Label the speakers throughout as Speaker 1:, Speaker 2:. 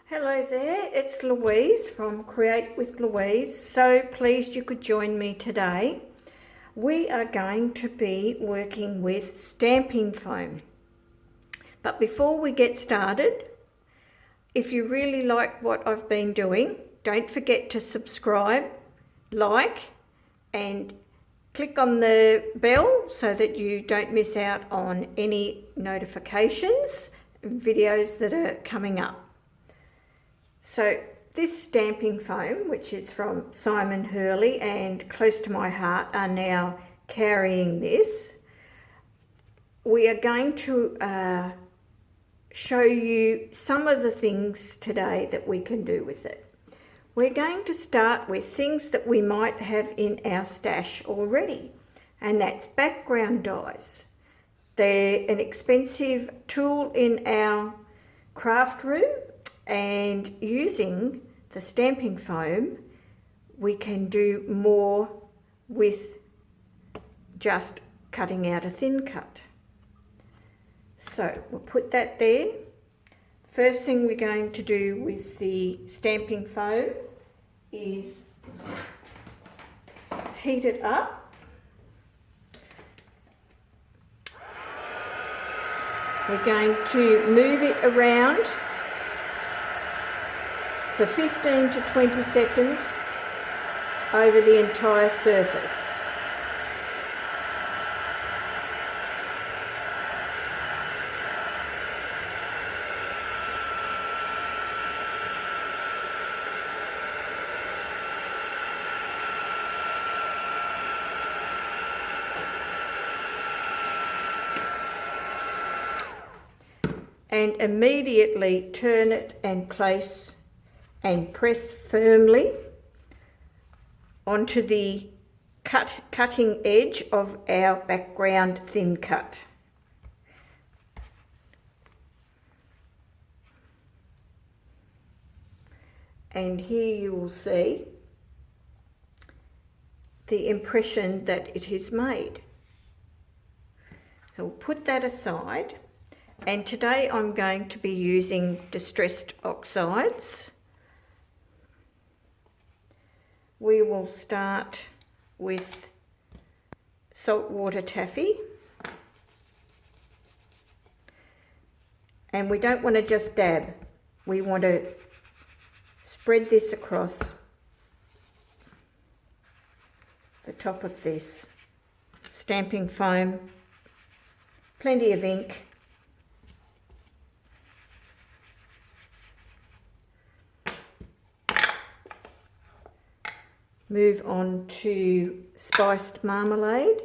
Speaker 1: Hello there, it's Louise from Create with Louise. So pleased you could join me today. We are going to be working with stamping foam. But before we get started, if you really like what I've been doing, don't forget to subscribe, like, and click on the bell so that you don't miss out on any notifications and videos that are coming up. So this stamping foam, which is from Simon Hurley and close to my heart, are now carrying this. We are going to show you some of the things today that we can do with it. We're going to start with things that we might have in our stash already, and that's background dies. They're an expensive tool in our craft room, and using the stamping foam we can do more with just cutting out a thin cut. So we'll put that there. First thing we're going to do with the stamping foam is heat it up. We're going to move it around for 15 to 20 seconds over the entire surface. And immediately turn it and place and press firmly onto the cutting edge of our background thin cut. And here you will see the impression that it is made. So we'll put that aside, and today I'm going to be using distressed oxides. We will start with saltwater taffy, and we don't want to just dab, we want to spread this across the top of this stamping foam, plenty of ink. Move on to spiced marmalade.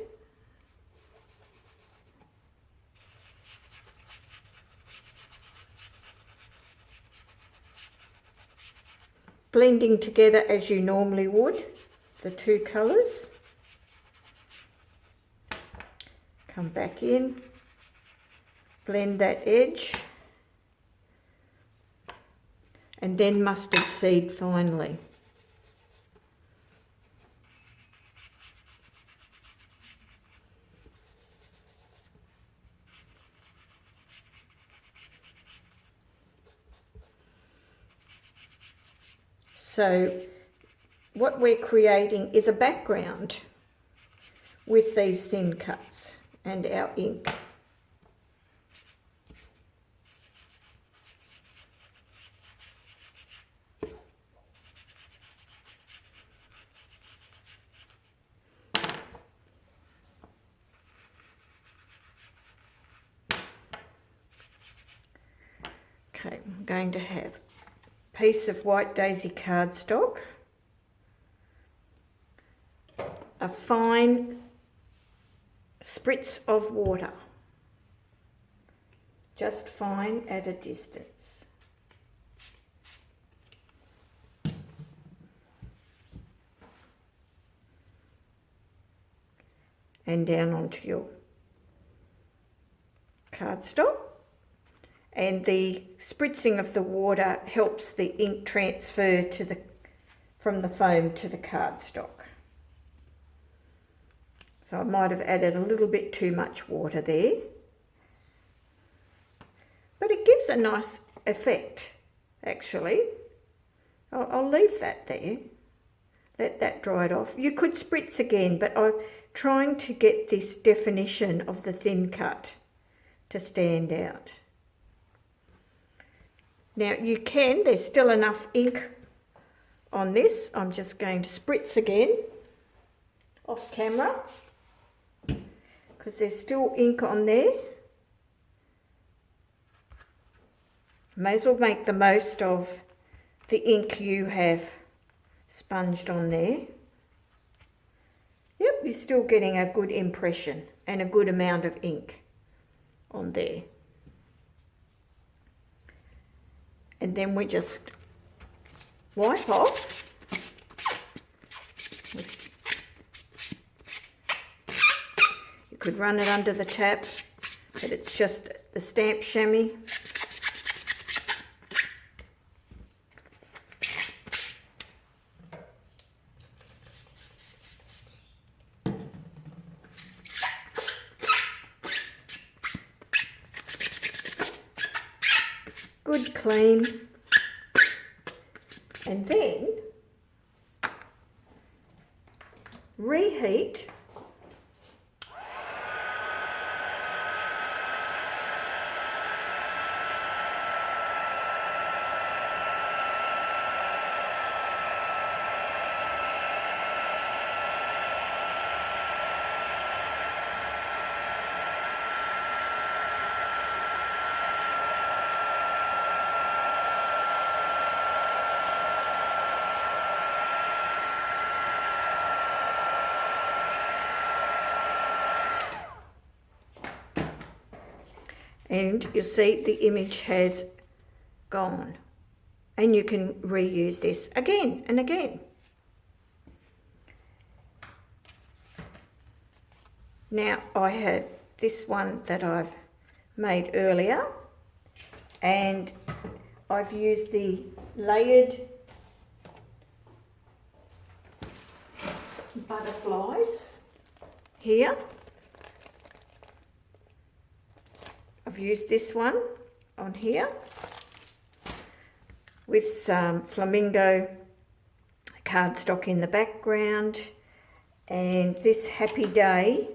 Speaker 1: Blending together as you normally would, the two colours. Come back in, blend that edge, and then mustard seed finally. So what we're creating is a background with these thin cuts and our ink. Okay, I'm going to have piece of white daisy cardstock, a fine spritz of water, just fine at a distance. And down onto your cardstock. And the spritzing of the water helps the ink transfer to from the foam to the cardstock. So I might have added a little bit too much water there, but it gives a nice effect. actually. I'll leave that there. Let that dry it off. You could spritz again, but I'm trying to get this definition of the thin cut to stand out. Now you can, there's still enough ink on this. I'm just going to spritz again off camera because there's still ink on there. May as well make the most of the ink you have sponged on there. Yep, you're still getting a good impression and a good amount of ink on there. And then we just wipe off. You could run it under the tap, but it's just the stamp chamois. Good clean, and then reheat and you'll see the image has gone, and you can reuse this again and again. Now I have this one that I've made earlier, and I've used the layered butterflies here. I've used this one on here with some flamingo cardstock in the background, and this happy day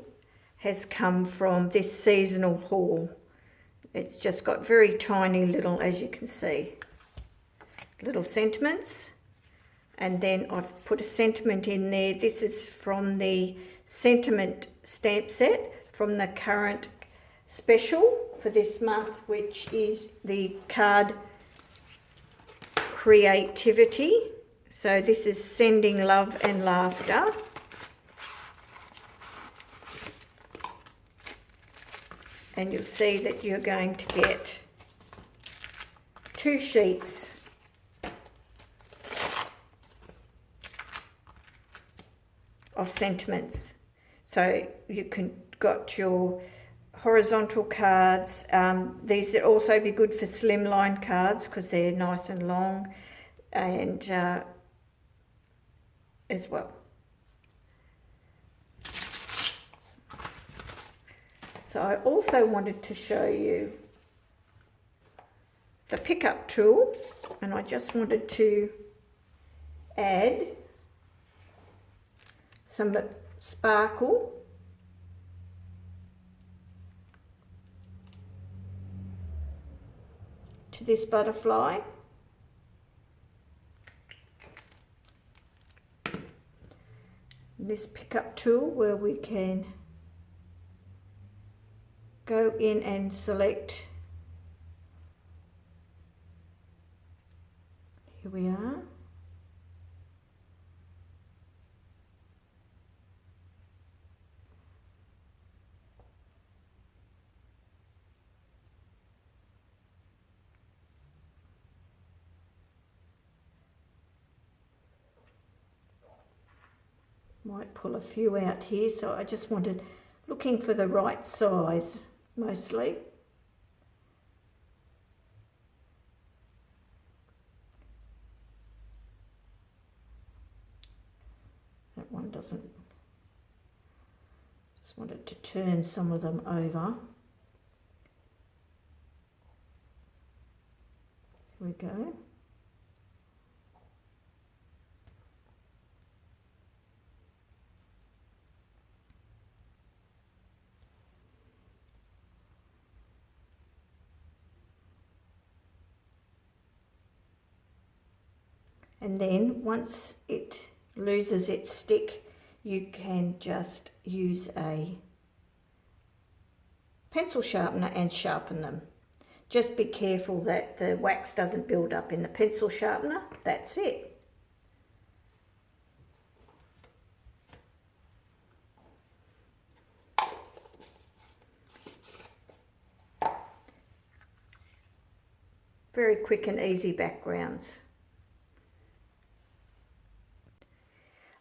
Speaker 1: has come from this seasonal haul. It's just got very tiny little, as you can see, little sentiments, and then I've put a sentiment in there. This is from the sentiment stamp set from the current special for this month, which is the card creativity. So this is sending love and laughter. And you'll see that you're going to get 2 sheets of sentiments. So you can got your horizontal cards. These would also be good for slimline cards because they're nice and long, and as well. So I also wanted to show you the pickup tool, and I just wanted to add some sparkle to this butterfly. This pickup tool where we can go in and select. Here we are. Might pull a few out here, so I just wanted, looking for the right size mostly. That one doesn't, just wanted to turn some of them over. Here we go. And then once it loses its stick, you can just use a pencil sharpener and sharpen them. Just be careful that the wax doesn't build up in the pencil sharpener. That's it. Very quick and easy backgrounds.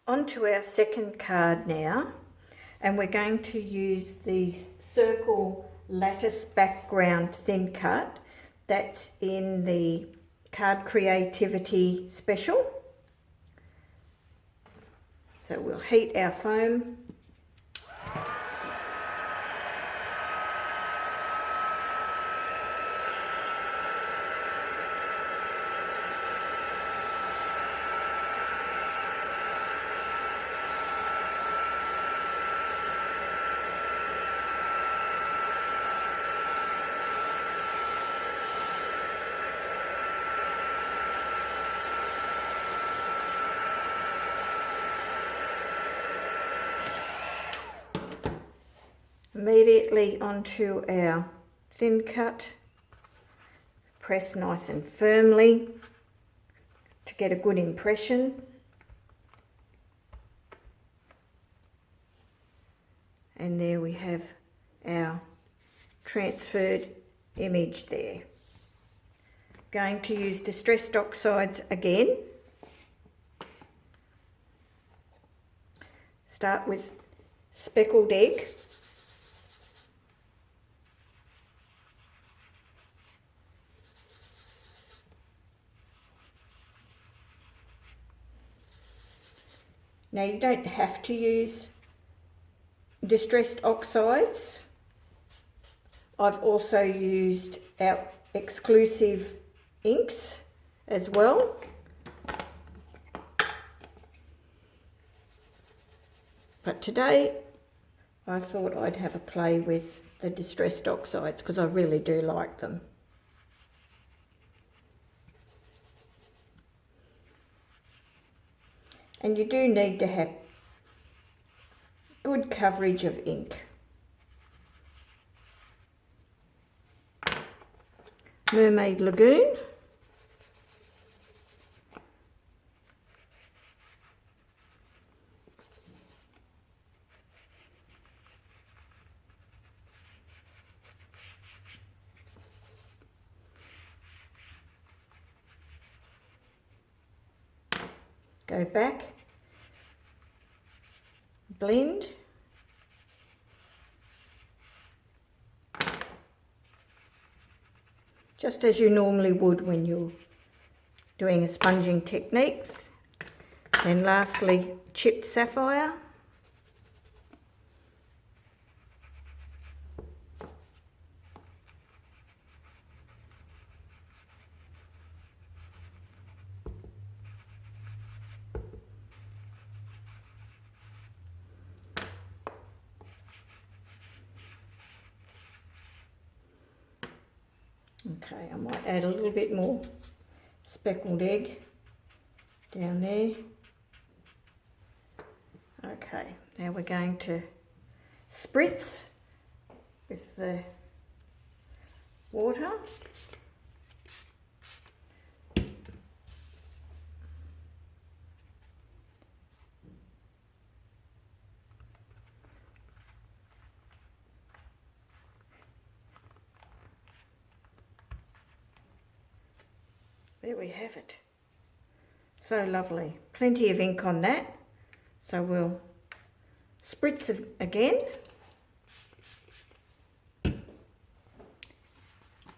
Speaker 1: On to our second card now, and we're going to use the circle lattice background thin cut that's in the Card Creativity special. So we'll heat our foam. Immediately onto our thin cut, press nice and firmly to get a good impression. And there we have our transferred image there. Going to use Distressed Oxides again. Start with Speckled Egg. Now you don't have to use Distressed Oxides. I've also used our exclusive inks as well. But today I thought I'd have a play with the Distressed Oxides because I really do like them. And you do need to have good coverage of ink. Mermaid Lagoon. Go back, blend, just as you normally would when you're doing a sponging technique. And lastly, chipped sapphire. Okay, I might add a little bit more speckled egg down there. Okay, now we're going to spritz with the water. There we have it. So lovely. Plenty of ink on that. So we'll spritz it again.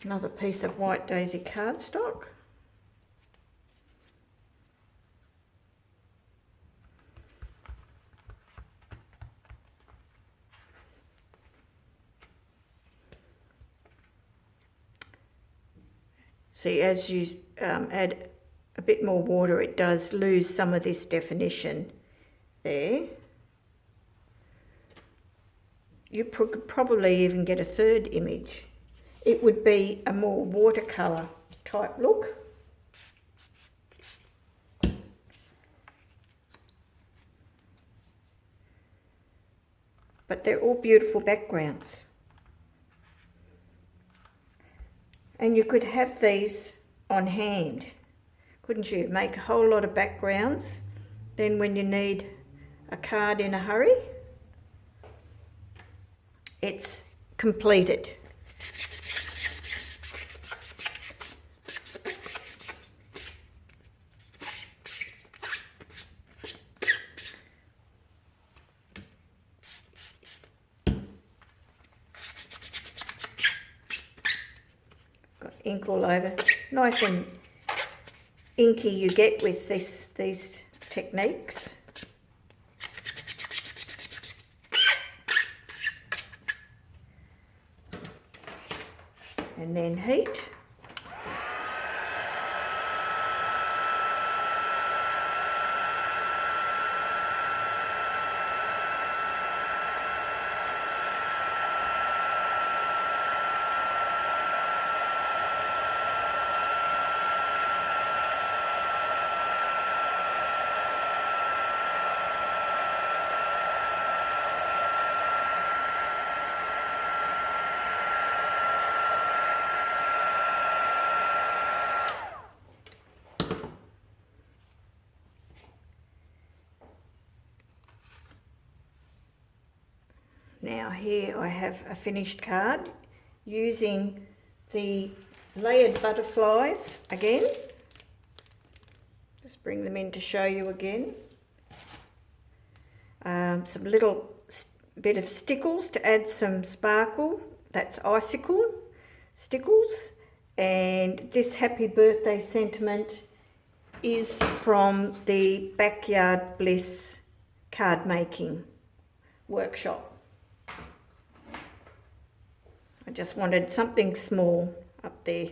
Speaker 1: Another piece of white daisy cardstock. See, as you add a bit more water, it does lose some of this definition there. You could probably even get a third image. It would be a more watercolour type look. but they're all beautiful backgrounds. And you could have these on hand, couldn't you? Make a whole lot of backgrounds. Then when you need a card in a hurry, it's completed. Got ink all over. Nice and inky you get with these techniques. And then heat. Now here I have a finished card using the layered butterflies again. Just bring them in to show you again. Some little bit of stickles to add some sparkle. That's icicle stickles. And this happy birthday sentiment is from the Backyard Bliss card making workshop. I just wanted something small up there.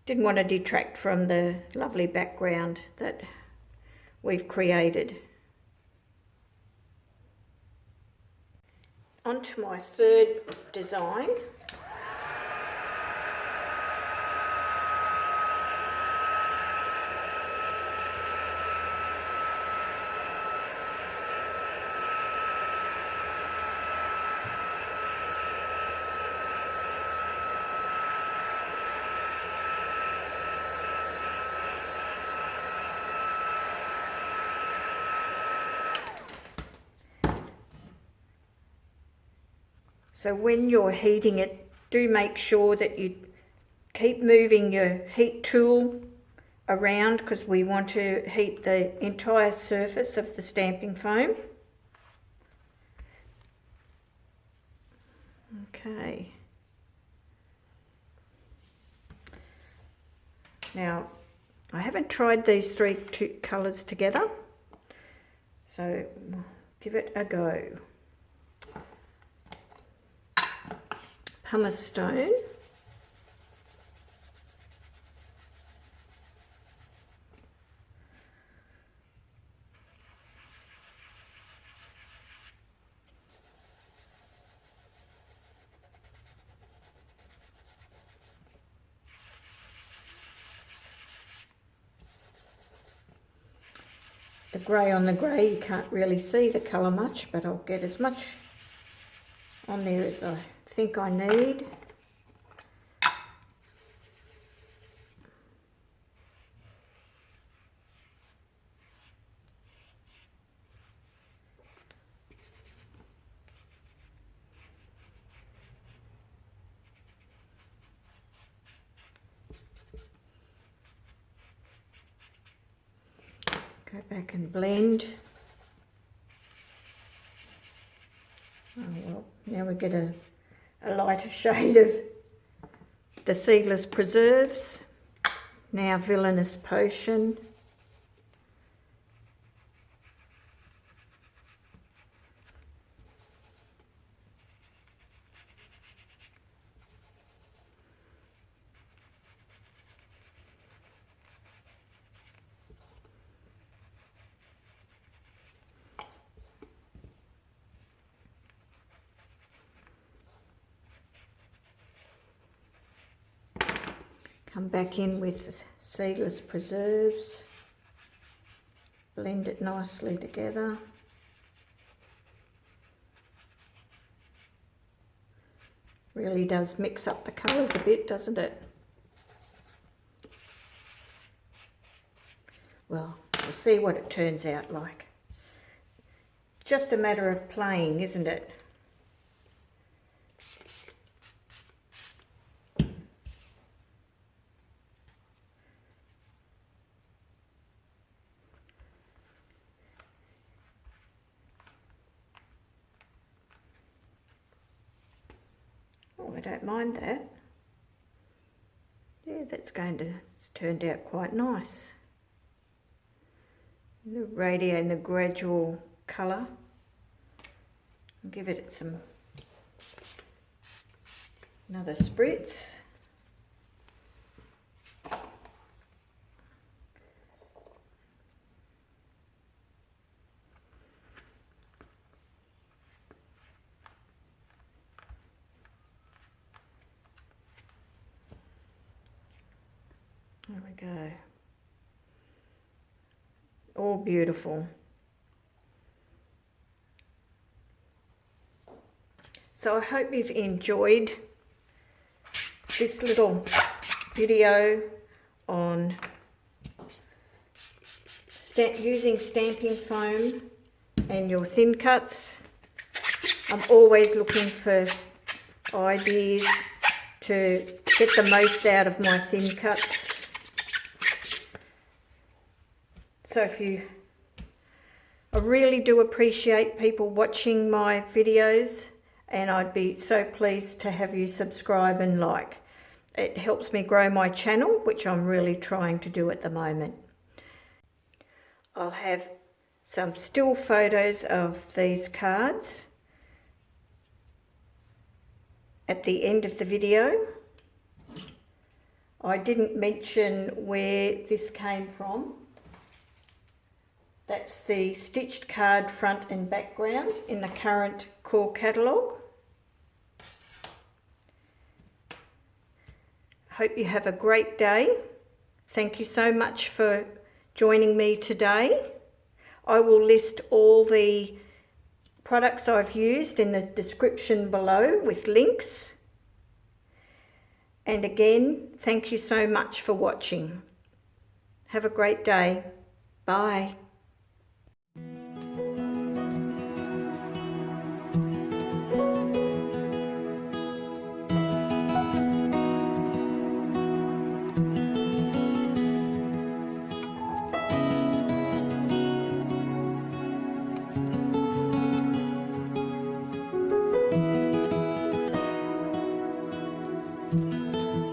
Speaker 1: Didn't want to detract from the lovely background that we've created. On to my third design. So when you're heating it, do make sure that you keep moving your heat tool around, because we want to heat the entire surface of the stamping foam. Okay. Now, I haven't tried these three colours together, so give it a go. Pumice stone, the grey on the grey, you can't really see the colour much, but I'll get as much on there as I think I need. Go back and blend. Oh well, now we get a lighter shade of the Seedless Preserves. Now Villainous Potion. Come back in with Seedless Preserves, blend it nicely together. Really does mix up the colours a bit, doesn't it? Well, we'll see what it turns out like. Just a matter of playing, isn't it? Oh, I don't mind that. Yeah, it's turned out quite nice. The radio and the gradual colour. I'll give it another spritz. There we go. All beautiful. So I hope you've enjoyed this little video on using stamping foam and your thin cuts. I'm always looking for ideas to get the most out of my thin cuts. So I really do appreciate people watching my videos, and I'd be so pleased to have you subscribe and like. It helps me grow my channel, which I'm really trying to do at the moment. I'll have some still photos of these cards at the end of the video. I didn't mention where this came from. That's the stitched card front and background in the current core catalogue. Hope you have a great day. Thank you so much for joining me today. I will list all the products I've used in the description below with links. And again, thank you so much for watching. Have a great day. Bye.